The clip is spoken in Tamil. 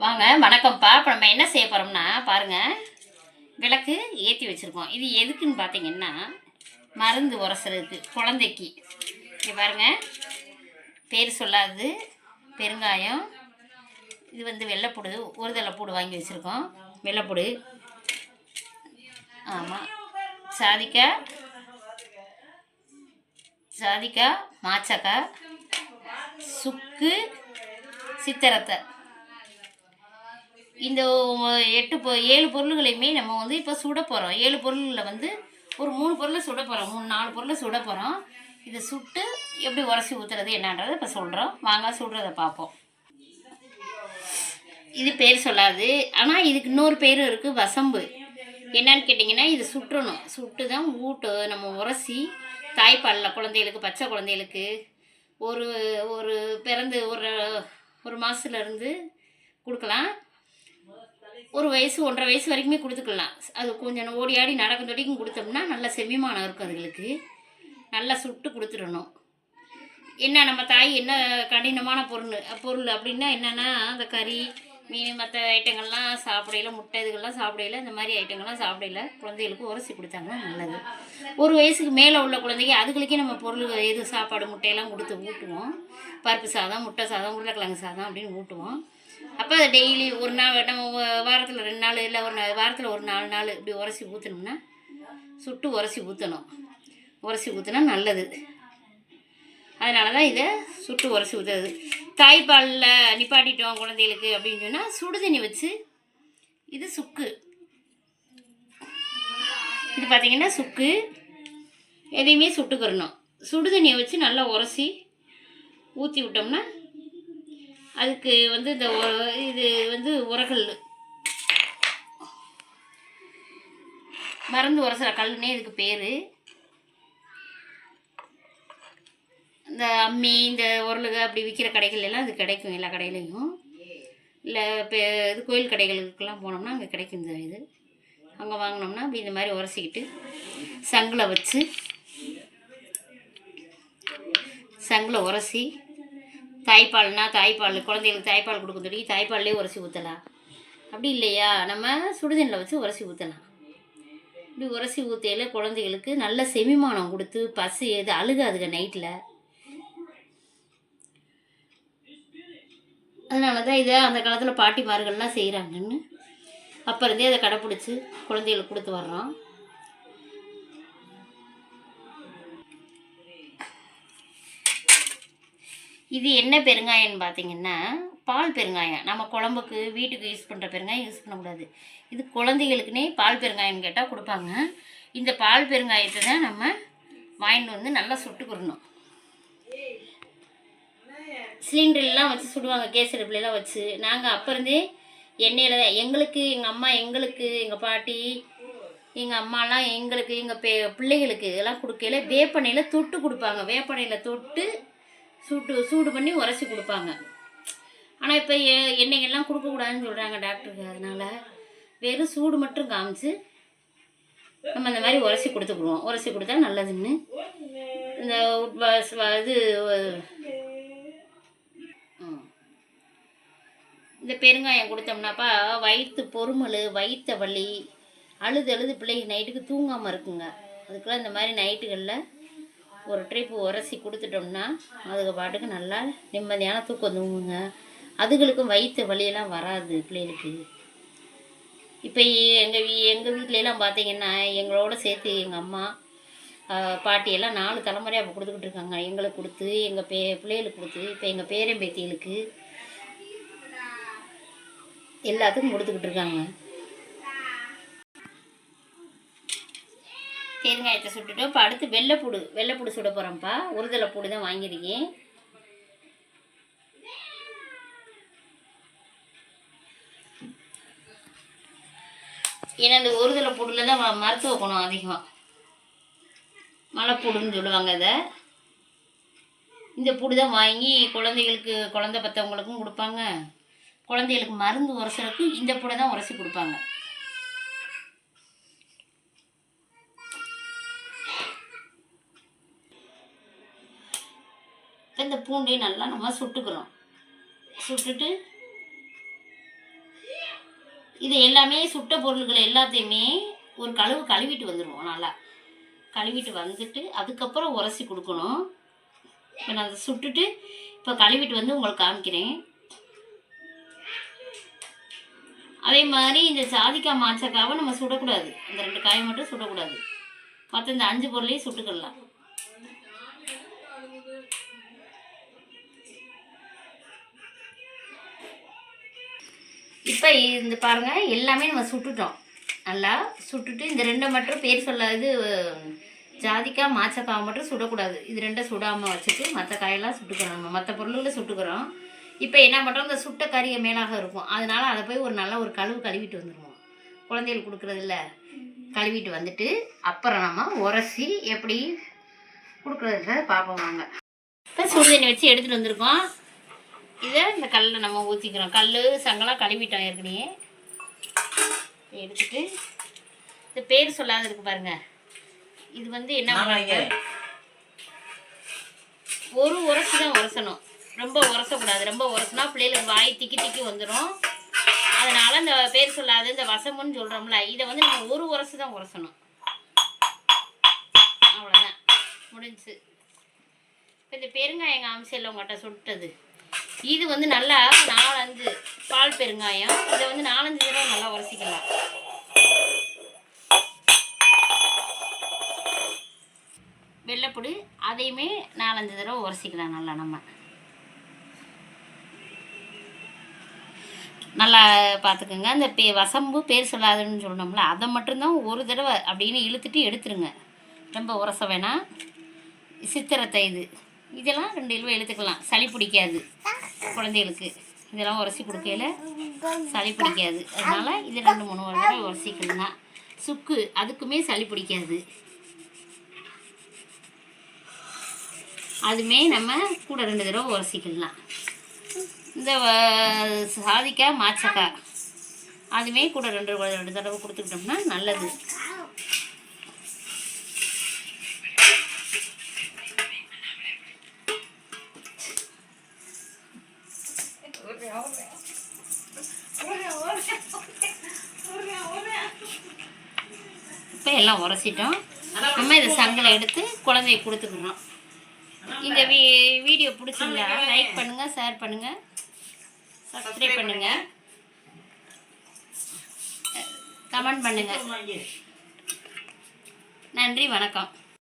வாங்க வணக்கம்ப்பா. இப்போ நம்ம என்ன செய்ய போகிறோம்னா பாருங்கள், விளக்கு ஏற்றி வச்சுருக்கோம். இது எதுக்குன்னு பார்த்தீங்கன்னா மருந்து உரசுறதுக்கு குழந்தைக்கு. இங்கே பாருங்கள், பேர் சொல்லாது பெருங்காயம், இது வந்து வெள்ளைப்பூடு, ஒரு தழைப்பூடு வாங்கி வச்சுருக்கோம். வெள்ளைப்பூடு, ஆமாம், சாதிக்காய், மாச்சக்காய், சுக்கு, சித்திரத்தை. இந்த 7 பொருள்களையுமே நம்ம வந்து இப்போ சுட போகிறோம். 7 பொருளில் வந்து ஒரு 3 பொருளை சுட போகிறோம், 3-4 பொருளை சுட போகிறோம். இதை சுட்டு எப்படி உரசி ஊற்றுறது என்னன்றதை இப்போ சொல்கிறோம். வாங்க சுடுறதை பார்ப்போம். இது பேர் சொல்லாது, ஆனால் இதுக்கு இன்னொரு பேரும் இருக்குது, வசம்பு. என்னன்னு கேட்டிங்கன்னா, இது சுற்றணும். சுட்டு தான் நம்ம உரசி தாய்ப்பாலில் குழந்தைகளுக்கு, பச்சை குழந்தைகளுக்கு ஒரு ஒரு பிறந்து ஒரு மாதத்துலேருந்து கொடுக்கலாம். ஒரு வயசு 1.5 வயசு வரைக்குமே கொடுத்துக்கலாம். அது கொஞ்சம் ஓடி ஆடி நடக்கும் தொட்டிக்கும் கொடுத்தோம்னா நல்லா செமிமானம் இருக்கும். அதுகளுக்கு நல்லா சுட்டு கொடுத்துடணும். என்ன நம்ம தாய் என்ன கடினமான பொருள் அப்படின்னா என்னென்னா, அந்த கறி, மீன், மற்ற ஐட்டங்கள்லாம் சாப்பிடையில, முட்டை இதுகள்லாம் சாப்பிடையில, இந்த மாதிரி ஐட்டங்கள்லாம் சாப்பிடையில குழந்தைகளுக்கு உரசி கொடுத்தாங்கன்னா நல்லது. ஒரு வயசுக்கு மேலே உள்ள குழந்தைங்க அதுகளுக்கே நம்ம பொருள் எது சாப்பாடு முட்டையெல்லாம் கொடுத்து ஊட்டுவோம். பருப்பு சாதம், முட்டை சாதம், உருளைக்கிழங்கு சாதம் அப்படின்னு ஊட்டுவோம். அப்போ அதை டெய்லி ஒரு நாள், நம்ம வாரத்தில் 2 நாள், இல்லை வாரத்தில் ஒரு 4 நாள் இப்படி உரசி ஊற்றணும்னா, சுட்டு உரசி ஊற்றணும். உரசி ஊற்றினா நல்லது. அதனால தான் இதை சுட்டு உரசி ஊற்றுறது. தாய்ப்பாலில் நிப்பாட்டிட்டோம் குழந்தைகளுக்கு அப்படின்னு சொன்னால் சுடுதண்ணி வச்சு, இது சுக்கு, இது பார்த்திங்கன்னா சுக்கு, எதையுமே சுட்டுக்கிறணும். சுடுதண்ணியை வச்சு நல்லா உரசி ஊற்றி விட்டோம்னா அதுக்கு வந்து இது வந்து உரகல், மருந்து உரசுற கல்லுன்னே இதுக்கு பேர். இந்த அம்மி, இந்த உரலுக அப்படி விற்கிற கடைகள் எல்லாம் இது கிடைக்கும், எல்லா கடையிலையும். இல்லை இப்போ இது கோயில் கடைகளுக்கெல்லாம் போனோம்னா அங்கே கிடைக்கும். இந்த இது அங்கே வாங்கினோம்னா அப்படி இந்த மாதிரி உரசிக்கிட்டு சங்கில் உரசி, தாய்ப்பால்னா தாய்ப்பால், குழந்தைகளுக்கு தாய்ப்பால் கொடுக்க சொல்லி தாய்ப்பால்லே உரசி ஊற்றலாம். அப்படி இல்லையா நம்ம சுடுதண்ணில் வச்சு உரசி ஊற்றலாம். இப்படி உரசி ஊற்றையில் குழந்தைகளுக்கு நல்ல செமிமானம் கொடுத்து பசி எது அழுகாதுங்க நைட்டில். அதனால தான் இதை அந்த காலத்தில் பாட்டிமார்கள்லாம் செய்கிறாங்கன்னு அப்போ இருந்தே அதை கடைப்பிடிச்சி குழந்தைகளுக்கு கொடுத்து வர்றோம். இது என்ன பெருங்காயம்னு பார்த்தீங்கன்னா, பால் பெருங்காயம். நம்ம குழம்புக்கு வீட்டுக்கு யூஸ் பண்ணுற பெருங்காயம் யூஸ் பண்ணக்கூடாது. இது குழந்தைகளுக்குன்னே பால் பெருங்காயம்னு கேட்டால் கொடுப்பாங்க. இந்த பால் பெருங்காயத்தை தான் நம்ம வாங்கிட்டு வந்து நல்லா சுட்டுக்கிறணும். சிலிண்டர்லாம் வச்சு சுடுவாங்க, கேஸ் அடுப்புலாம் வச்சு. நாங்கள் அப்போ இருந்தே எண்ணெயில் தான் எங்களுக்கு, எங்கள் அம்மா எங்களுக்கு, எங்கள் பாட்டி, எங்கள் அம்மாலாம் எங்களுக்கு, எங்கள் பிள்ளைகளுக்கு இதெல்லாம் கொடுக்கையில் வேப்பெண்ணெயில் தொட்டு கொடுப்பாங்க. வேப்பெண்ணெயில் தொட்டு சூடு பண்ணி உரசி கொடுப்பாங்க. ஆனால் இப்போ எண்ணெய்கள்லாம் கொடுக்கக்கூடாதுன்னு சொல்கிறாங்க டாக்டருக்கு. அதனால் வெறும் சூடு மட்டும் காமிச்சு நம்ம இந்த மாதிரி உரசி கொடுத்துக்குருவோம். உரசி கொடுத்தா நல்லதுன்னு இந்த இது இந்த பெருங்காயம் கொடுத்தோம்னாப்பா வயிற்று பொறுமல், வயிற்று வலி, அழுது பிள்ளைங்க நைட்டுக்கு தூங்காமல் இருக்குங்க. அதுக்கெல்லாம் இந்த மாதிரி நைட்டுகளில் ஒரு ட்ரிப்பு உரசி கொடுத்துட்டோம்னா அதுக்கு பாட்டுக்கு நல்லா நிம்மதியான தூக்கம் தூங்குங்க. அதுகளுக்கும் வயிற்று வலியெல்லாம் வராது பிள்ளைகளுக்கு. இப்போ எங்கள் வீட்டிலலாம் பார்த்திங்கன்னா எங்களோட சேர்த்து எங்கள் அம்மா பாட்டியெல்லாம் 4 தலைமுறையாக அப்போ கொடுத்துக்கிட்டு இருக்காங்க. எங்களுக்கு கொடுத்து, எங்கள் பிள்ளைகளுக்கு கொடுத்து, இப்போ எங்கள் பேரன் பேத்திகளுக்கு எல்லாத்துக்கும் கொடுத்துக்கிட்டு இருக்காங்க. பெருங்காயத்தை சுட்டுட்டோம். இப்போ அடுத்து வெள்ளைப்பூடு சுட போகிறோம்ப்பா. ஒரு தழைப்பூடு தான் வாங்கியிருக்கேன். ஏன்னா இந்த ஒரு தழைப்பூடில் தான் மருத்துவ குணம் அதிகம். மலைப்பூடுன்னு சொல்லுவாங்க இதை. இந்த பூடு தான் வாங்கி குழந்தைகளுக்கு, குழந்தை பற்றவங்களுக்கும் கொடுப்பாங்க. குழந்தைகளுக்கு மருந்து உரசுறதுக்கு இந்த பூடை தான் உரசி கொடுப்பாங்க. இந்த பூண்டையும் நல்லா நம்ம சுட்டுக்கிறோம். சுட்டுட்டு இது எல்லாமே சுட்ட பொருள்கள் எல்லாத்தையுமே ஒரு கழுவிட்டு வந்துடுவோம். நல்லா கழுவிட்டு வந்துட்டு அதுக்கப்புறம் உரசி கொடுக்கணும். இப்போ நான் அதை சுட்டுட்டு இப்போ கழுவிட்டு வந்து உங்களுக்கு காமிக்கிறேன். அதே மாதிரி இந்த ஜாதிக்காய் மாச்சக்காவை நம்ம சுடக்கூடாது. இந்த 2 காயை மட்டும் சுடக்கூடாது. மற்ற இந்த 5 பொருளையும் சுட்டுக்கலாம். இப்போ இந்த பாருங்கள், எல்லாமே நம்ம சுட்டுட்டோம். நல்லா சுட்டுட்டு இந்த 2 மட்டும் பேர் சொல்லாது, ஜாதிக்காய் மாச்சக்காவை மட்டும் சுடக்கூடாது. இது 2 சுடாமல் வச்சுட்டு மற்ற காயெல்லாம் சுட்டுக்கிறோம். நம்ம மற்ற பொருள்களை சுட்டுக்கிறோம். இப்போ என்ன பண்ணுறோம், இந்த சுட்ட கறியை மேலாக இருக்கும். அதனால் அதை போய் ஒரு நல்ல ஒரு கழுவிட்டு வந்துடுவோம். குழந்தைகளுக்கு கொடுக்குறதில்ல, கழுவிட்டு வந்துட்டு அப்புறம் நம்ம உரசி எப்படி கொடுக்குறதுல பார்ப்போம் வாங்க. இப்போ சுடுதண்ணி வச்சு எடுத்துகிட்டு வந்திருக்கோம். இதை இந்த கல்லில் நம்ம ஊற்றிக்கிறோம். கல் சங்கலாம் கழுவிட்டோம் ஏற்கனவே. எடுத்துட்டு இந்த பேர் சொல்லாத இருக்கு பாருங்கள். இது வந்து என்ன பண்ணுறாங்க, ஒரு உரசி தான் உரசணும். ரொம்ப உரசக்கூடாது. ரொம்ப உரசினா பிள்ளைகளுக்கு வாய் திக்கி வந்துடும். அதனால் இந்த பேர் சொல்லாது இந்த வசமுன்னு சொல்கிறோம்ல, இதை வந்து நம்ம ஒரு உரசு தான் உரசணும். அவ்வளோதான், முடிஞ்சிச்சு. இப்போ இந்த பெருங்காயங்க அம்சம் உங்கள்கிட்ட சுட்டது, இது வந்து நல்லா 4-5 பால் பெருங்காயம். இதை வந்து 4-5 தடவை நல்லா உரசிக்கலாம். வெள்ளைப்பொடி அதையுமே 4-5 தடவை உரசிக்கலாம். நல்லா பார்த்துக்குங்க. அந்த வசம்பு பேர் சொல்லாதுன்னு சொல்லணும்ல, அதை மட்டும்தான் ஒரு தடவை அப்படின்னு இழுத்துட்டு எடுத்துருங்க. ரொம்ப உரச வேணாம். சித்திரத்தை இதெல்லாம் 2 இழுவை எடுத்துக்கலாம். சளி பிடிக்காது குழந்தைகளுக்கு. இதெல்லாம் உரசி கொடுக்கையில சளி பிடிக்காது. அதனால் இது 2-3 தடவை உரசிக்கலாம். சுக்கு அதுக்குமே சளி பிடிக்காது. அதுமே நம்ம கூட 2 தடவை உரசிக்கலாம். இந்த ஜாதிக்காய் மாச்சக்காய் அதுமே கூட 2 தடவை கொடுத்துக்கிட்டோம்னா நல்லது. இப்போ எல்லாம் உரசிட்டோம். நம்ம இதை சங்கில் எடுத்து குழந்தைய கொடுத்துக்கிறோம். இந்த வீடியோ பிடிச்சிருந்தா லைக் பண்ணுங்கள், ஷேர் பண்ணுங்கள், சப்ஸ்கிரைப் பண்ணுங்கள், கமெண்ட் பண்ணுங்கள். நன்றி, வணக்கம்.